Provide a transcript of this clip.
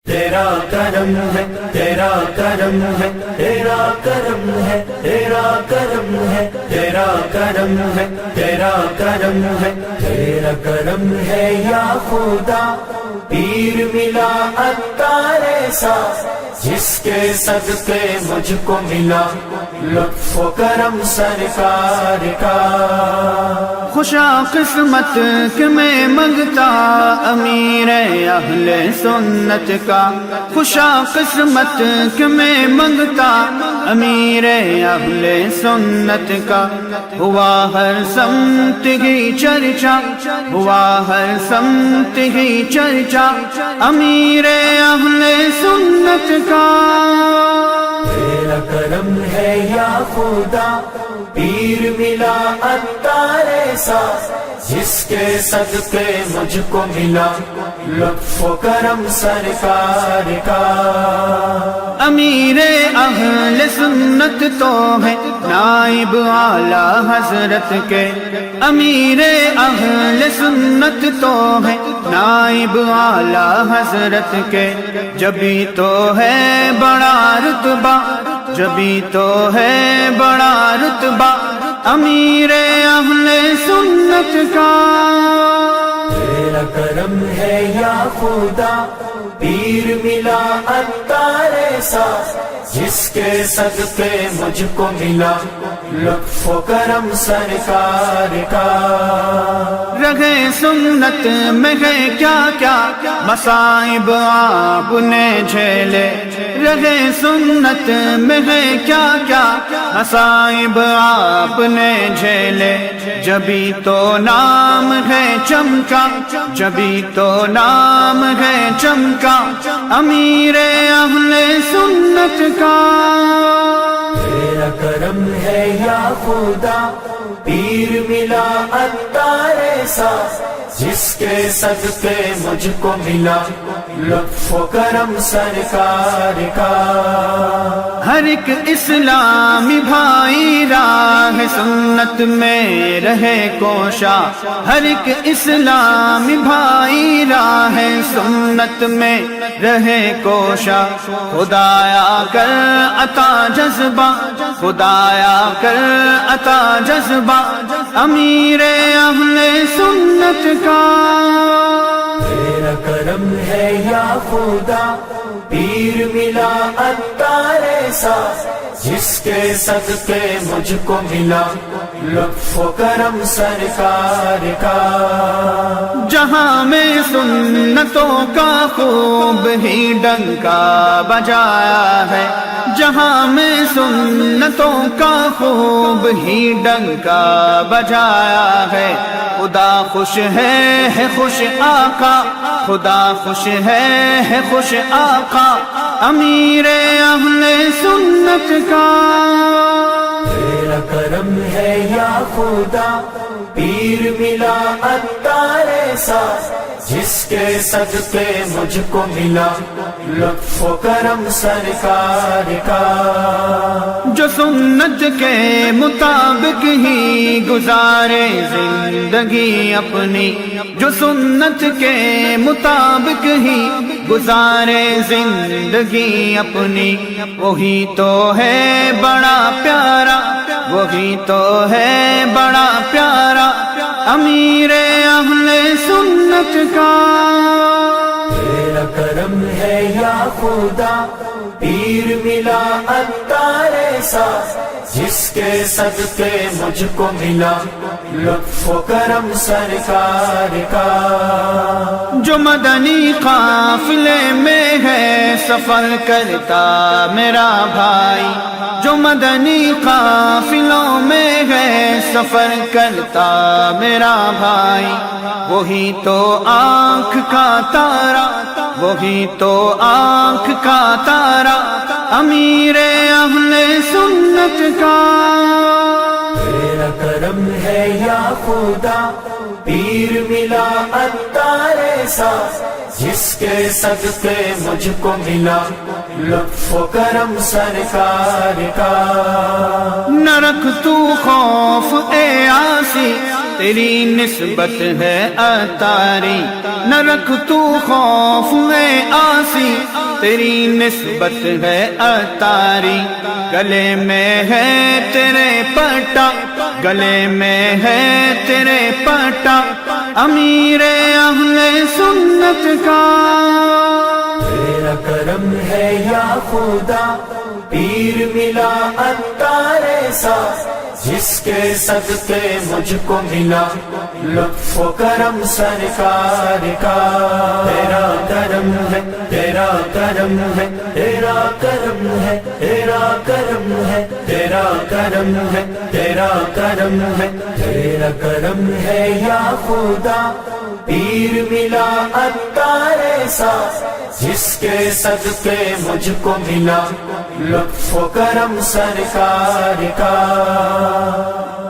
تیرا کرم ہے، تیرا کرم ہے، تیرا کرم ہے، تیرا کرم ہے، تیرا کرم ہے، تیرا کرم ہے، تیرا کرم ہے یا خدا۔ پیر ملا عطار ایسا جس کے صدقے مجھ کو ملا لطف و کرم سرکار کا۔ خوشا قسمت کہ میں منگتا امیر اہل سنت کا، خوشا قسمت کہ میں منگتا امیر اہل سنت کا۔ ہوا ہر سمت ہی چرچا، ہوا ہر سمت ہی چرچا امیر اہل سنت کا۔ تیرا کرم ہے یا خدا، پیر ملا عطار ایسا جس کے صدقے مجھ کو ملا لطف و کرم سرکار کا۔ امیر اہل سنت تو ہے نائب اعلی حضرت کے، امیر اہل سنت تو ہے نائب اعلی حضرت کے۔ جبھی تو ہے بڑا رتبہ، جبھی تو ہے بڑا رتبہ امیر اہل سنت کا۔ تیرا کرم ہے یا خدا، پیر ملا عطار ایسا جس کے صدقے مجھ کو ملا لطف و کرم سرکار کا۔ رہے سنت میں ہے کیا کیا مصائب آپ نے جھیلے، رہے سنت میں ہے کیا کیا مصائب آپ نے جھیلے۔ جبھی تو نام ہے چمکا، جبھی تو نام ہے چمکا امیر اہل سنت کا۔ تیرا کرم ہے یا خدا، پیر ملا عطار ایسا جس کے صدقے مجھ کو ملا لطف و کرم سرکار کا۔ ہر ایک اسلامی بھائی راہ سنت میں رہے کوشا، ہر ایک اسلامی بھائی راہ سنت میں رہے کوشا۔ خدایا کر عطا جذبہ، خدایا کر عطا جذبہ امیر اہل سنت کا۔ تیرا کرم ہے یا خدا، پیر ملا عطار ایسا جس کے صدقے مجھ کو ملا لطف و کرم سرکار کا۔ جہاں میں سنتوں کا خوب ہی ڈنکا بجایا ہے، جہاں میں سنتوں کا خوب ہی ڈنکا بجایا ہے۔ خدا خوش ہے خوش آقا، خدا خوش ہے خوش آقا امیر اہل سنت کا۔ تیرا کرم ہے یا خدا، پیر ملا عطار ایسا جس کے صدقے مجھ کو ملا لطف و کرم سرکار کا۔ جو سنت کے مطابق ہی گزارے زندگی اپنی، جو سنت کے مطابق ہی گزارے زندگی اپنی، وہی تو ہے بڑا پیارا، وہی تو ہے بڑا پیارا امیر اہل سنت کا۔ تیرا کرم ہے یا خدا، پیر ملا عطار ایسا جس کے صدقے مجھ کو ملا لطف و کرم سرکار کا۔ جو مدنی قافلے میں ہے سفر کرتا میرا بھائی، جو مدنی قافلوں میں ہے سفر کرتا میرا بھائی، وہی تو آنکھ کا تارا، وہی تو آنکھ کا تارا امیر اہل سنت کا۔ تیرا کرم ہے یا خدا، پیر ملا عطار ایسا جس کے صدقے مجھ کو ملا لطف و کرم سرکار کا۔ نہ رکھ تو خوف اے آسی تیری نسبت ہے اتاری، نہ رکھ تو خوف ہے آسی، تیری نسبت ہے اتاری، گلے میں ہے تیرے پٹا، گلے میں ہے تیرے پٹا، امیر اہل سنت کا۔ تیرا کرم ہے یا خدا، پیر ملا عطار ایسا، جس کے صدقے مجھ کو ملا لطف و کرم سرکار کا۔ تیرا کرم ہے، تیرا کرم ہے، تیرا کرم ہے، تیرا کرم ہے، تیرا کرم ہے، تیرا کرم ہے، تیرا کرم ہے یا خدا، پیر ملا عطار ایسا، جس کے صدقے مجھ کو ملا لطف و کرم سرکار کا۔